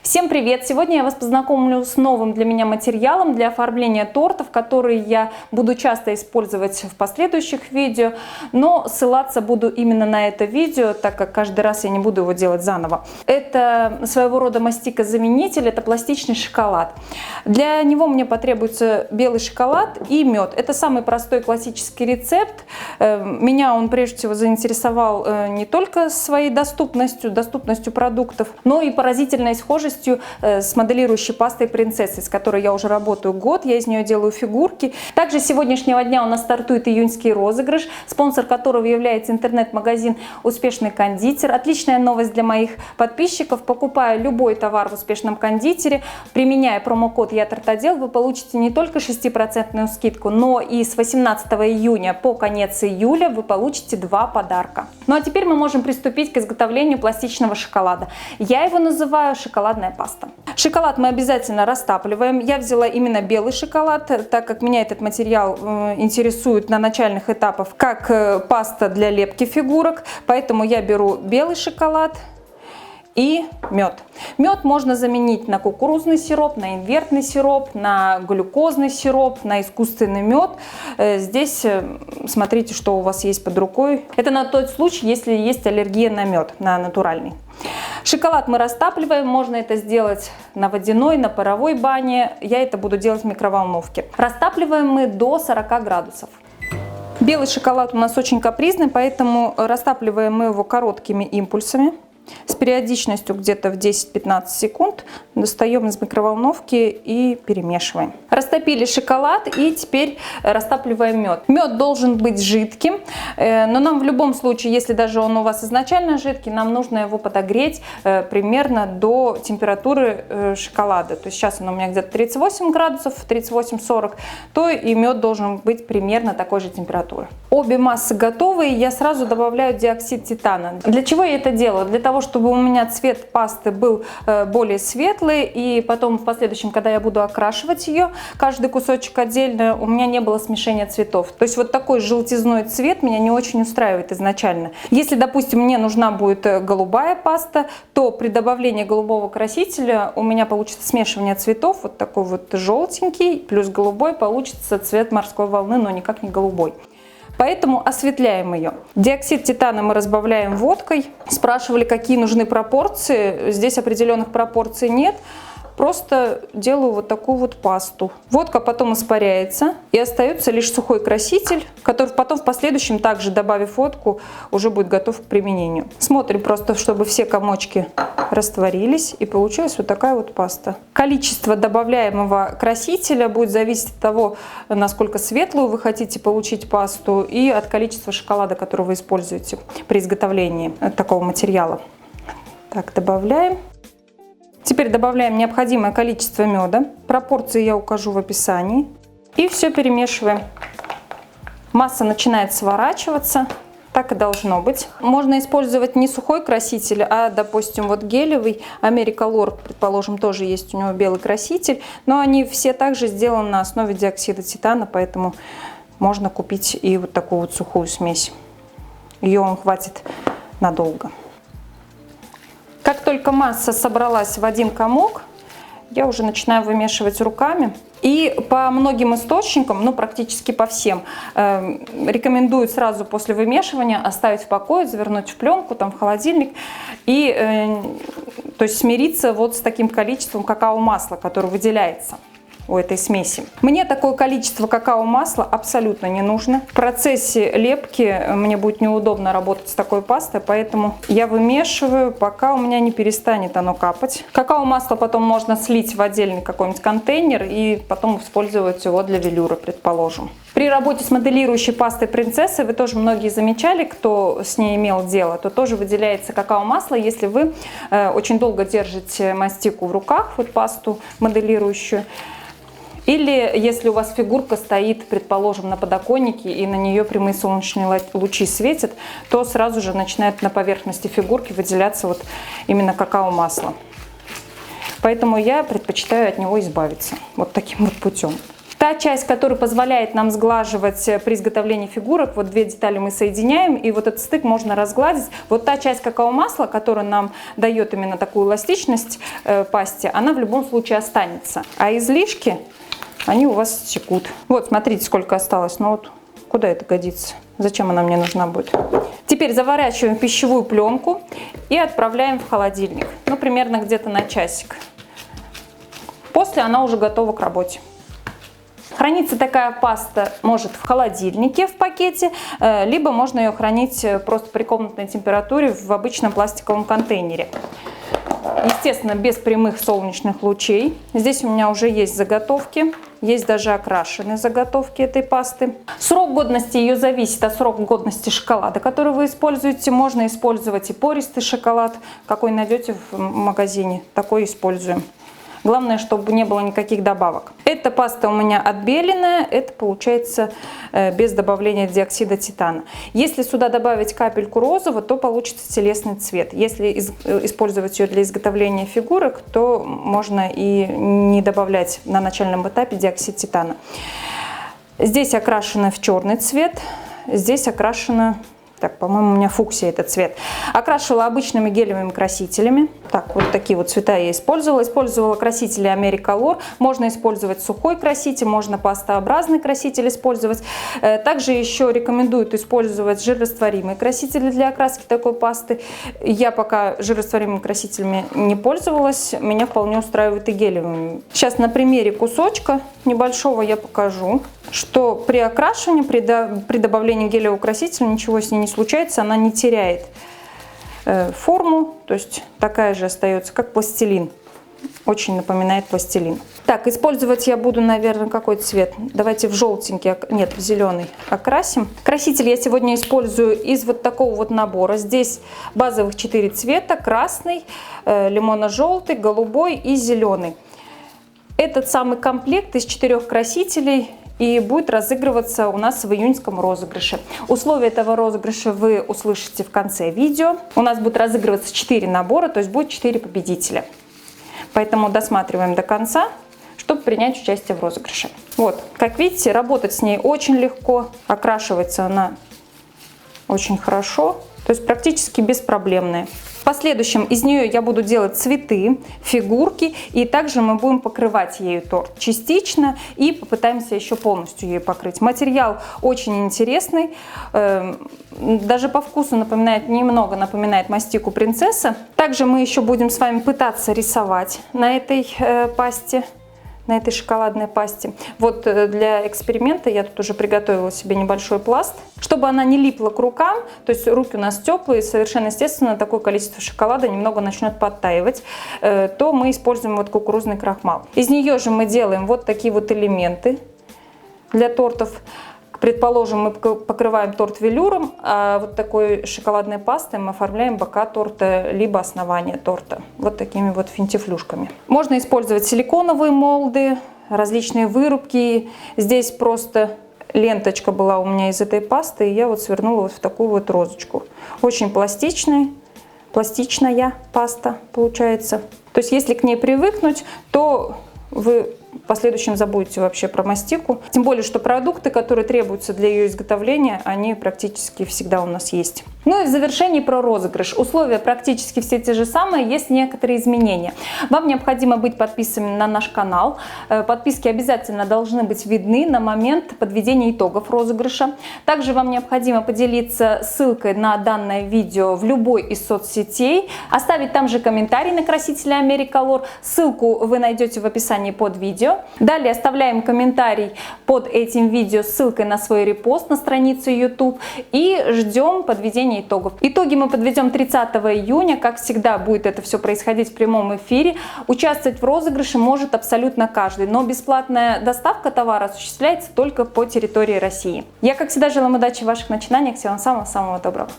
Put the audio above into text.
Всем привет! Сегодня я вас познакомлю с новым для меня материалом для оформления тортов, который я буду часто использовать в последующих видео, но ссылаться буду именно на это видео, так как каждый раз я не буду его делать заново. Это своего рода мастика-заменитель, это пластичный шоколад. Для него мне потребуется белый шоколад и мед. Это самый простой классический рецепт. Меня он прежде всего заинтересовал не только своей доступностью продуктов, но и поразительной схожестью с моделирующей пастой принцессы, с которой я уже работаю год, я из нее делаю фигурки. Также с сегодняшнего дня у нас стартует июньский розыгрыш, спонсор которого является интернет-магазин «Успешный кондитер». Отличная новость для моих подписчиков: покупая любой товар в «Успешном кондитере», применяя промокод «Я Тортодел», вы получите не только 6% скидку, но и с 18 июня по конец июля вы получите 2 подарка. Ну а теперь мы можем приступить к изготовлению пластичного шоколада. Я его называю шоколадная паста. Шоколад мы обязательно растапливаем. Я взяла именно белый шоколад, так как меня этот материал интересует на начальных этапах как паста для лепки фигурок, поэтому я беру белый шоколад и мед. Мед можно заменить на кукурузный сироп, на инвертный сироп, на глюкозный сироп, на искусственный мед. Здесь смотрите, что у вас есть под рукой. Это на тот случай, если есть аллергия на мед, на натуральный. Шоколад мы растапливаем, можно это сделать на водяной, на паровой бане. Я это буду делать в микроволновке. Растапливаем мы до 40 градусов. Белый шоколад у нас очень капризный, поэтому растапливаем мы его короткими импульсами с периодичностью где-то в 10-15 секунд. Достаем из микроволновки и перемешиваем. Растопили шоколад и теперь растапливаем мед. Мед должен быть жидким, но нам в любом случае, если даже он у вас изначально жидкий, нам нужно его подогреть примерно до температуры шоколада. То есть сейчас он у меня где-то 38 градусов, 38-40, то и мед должен быть примерно такой же температуры. Обе массы готовы, и я сразу добавляю диоксид титана. Для чего я это делаю? Для того, чтобы у меня цвет пасты был более светлый, и потом в последующем, когда я буду окрашивать ее, каждый кусочек отдельно, у меня не было смешения цветов. То есть вот такой желтизной цвет меня не очень устраивает изначально. Если, допустим, мне нужна будет голубая паста, то при добавлении голубого красителя у меня получится смешивание цветов, вот такой вот желтенький плюс голубой, получится цвет морской волны, но никак не голубой. Поэтому осветляем ее. Диоксид титана мы разбавляем водкой. Спрашивали, какие нужны пропорции. Здесь определенных пропорций нет. Просто делаю вот такую вот пасту. Водка потом испаряется, и остается лишь сухой краситель, который потом в последующем, также добавив водку, уже будет готов к применению. Смотрим просто, чтобы все комочки растворились, и получилась вот такая вот паста. Количество добавляемого красителя будет зависеть от того, насколько светлую вы хотите получить пасту, и от количества шоколада, который вы используете при изготовлении такого материала. Так, добавляем. Теперь добавляем необходимое количество меда. Пропорции я укажу в описании. И все перемешиваем. Масса начинает сворачиваться. Так и должно быть. Можно использовать не сухой краситель, а, допустим, вот гелевый. Америколор, предположим, тоже есть у него белый краситель. Но они все также сделаны на основе диоксида титана, поэтому можно купить и вот такую вот сухую смесь. Ее вам хватит надолго. Как только масса собралась в один комок, я уже начинаю вымешивать руками. И по многим источникам, ну практически по всем, рекомендую сразу после вымешивания оставить в покое, завернуть в пленку, там, в холодильник. И то есть смириться вот с таким количеством какао-масла, которое выделяется у этой смеси. Мне такое количество какао-масла абсолютно не нужно. В процессе лепки мне будет неудобно работать с такой пастой, поэтому я вымешиваю, пока у меня не перестанет оно капать. Какао-масло потом можно слить в отдельный какой-нибудь контейнер и потом использовать его для велюра, предположим. При работе с моделирующей пастой принцессы, вы тоже многие замечали, кто с ней имел дело, то тоже выделяется какао-масло, если вы очень долго держите мастику в руках, вот пасту моделирующую. Или если у вас фигурка стоит, предположим, на подоконнике, и на нее прямые солнечные лучи светят, то сразу же начинает на поверхности фигурки выделяться вот именно какао-масло. Поэтому я предпочитаю от него избавиться вот таким вот путем. Та часть, которая позволяет нам сглаживать при изготовлении фигурок, вот две детали мы соединяем, и вот этот стык можно разгладить. Вот та часть какао-масла, которая нам дает именно такую эластичность пасте, она в любом случае останется. А излишки, они у вас текут. Вот, смотрите, сколько осталось. Ну вот, куда это годится? Зачем она мне нужна будет? Теперь заворачиваем в пищевую пленку и отправляем в холодильник. Ну, примерно где-то на часик. После она уже готова к работе. Хранится такая паста может в холодильнике в пакете, либо можно ее хранить просто при комнатной температуре в обычном пластиковом контейнере. Естественно, без прямых солнечных лучей. Здесь у меня уже есть заготовки, есть даже окрашенные заготовки этой пасты. Срок годности ее зависит от срока годности шоколада, который вы используете. Можно использовать и пористый шоколад, какой найдете в магазине, такой используем. Главное, чтобы не было никаких добавок. Эта паста у меня отбеленная, это получается без добавления диоксида титана. Если сюда добавить капельку розового, то получится телесный цвет. Если использовать ее для изготовления фигурок, то можно и не добавлять на начальном этапе диоксид титана. Здесь окрашена в черный цвет, здесь окрашена... Так, по-моему, у меня фуксия этот цвет. Окрашивала обычными гелевыми красителями. Так, вот такие вот цвета я использовала. Использовала красители Americolor. Можно использовать сухой краситель, можно пастообразный краситель использовать. Также еще рекомендуют использовать жирорастворимые красители для окраски такой пасты. Я пока жирорастворимыми красителями не пользовалась. Меня вполне устраивает и гелевыми. Сейчас на примере кусочка небольшого я покажу, что при окрашивании, при добавлении гелевого красителя ничего с ней не случается, она не теряет форму, то есть такая же остается, как пластилин. Очень напоминает пластилин. Так, использовать я буду, наверное, какой цвет? Давайте в желтенький, нет, в зеленый окрасим. Краситель я сегодня использую из вот такого вот набора. Здесь базовых 4 цвета: красный, лимонно-желтый, голубой и зеленый. Этот самый комплект из 4 красителей и будет разыгрываться у нас в июньском розыгрыше. Условия этого розыгрыша вы услышите в конце видео. У нас будет разыгрываться 4 набора, то есть будет 4 победителя. Поэтому досматриваем до конца, чтобы принять участие в розыгрыше. Вот, как видите, работать с ней очень легко, окрашивается она очень хорошо, то есть практически беспроблемная. В последующем из нее я буду делать цветы, фигурки, и также мы будем покрывать ею торт частично и попытаемся еще полностью ее покрыть. Материал очень интересный, даже по вкусу немного напоминает мастику принцесса. Также мы еще будем с вами пытаться рисовать на этой пасте, на этой шоколадной пасте. Вот для эксперимента я тут уже приготовила себе небольшой пласт. Чтобы она не липла к рукам, то есть руки у нас теплые, совершенно естественно такое количество шоколада немного начнет подтаивать, то мы используем вот кукурузный крахмал. Из нее же мы делаем вот такие вот элементы для тортов. Предположим, мы покрываем торт велюром, а вот такой шоколадной пастой мы оформляем бока торта, либо основание торта. Вот такими вот финтифлюшками. Можно использовать силиконовые молды, различные вырубки. Здесь просто ленточка была у меня из этой пасты, и я вот свернула вот в такую вот розочку. Очень пластичная паста получается. То есть если к ней привыкнуть, то вы в последующем забудете вообще про мастику. Тем более, что продукты, которые требуются для ее изготовления, они практически всегда у нас есть. Ну и в завершении про розыгрыш. Условия практически все те же самые, есть некоторые изменения. Вам необходимо быть подписанным на наш канал. Подписки обязательно должны быть видны на момент подведения итогов розыгрыша. Также вам необходимо поделиться ссылкой на данное видео в любой из соцсетей, оставить там же комментарий на красители Americolor. Ссылку вы найдете в описании под видео. Далее оставляем комментарий под этим видео с ссылкой на свой репост на страницу YouTube и ждем подведения итогов. Итоги мы подведем 30 июня. Как всегда, будет это все происходить в прямом эфире. Участвовать в розыгрыше может абсолютно каждый, но бесплатная доставка товара осуществляется только по территории России. Я, как всегда, желаю вам удачи в ваших начинаниях. Всего вам самого-самого доброго.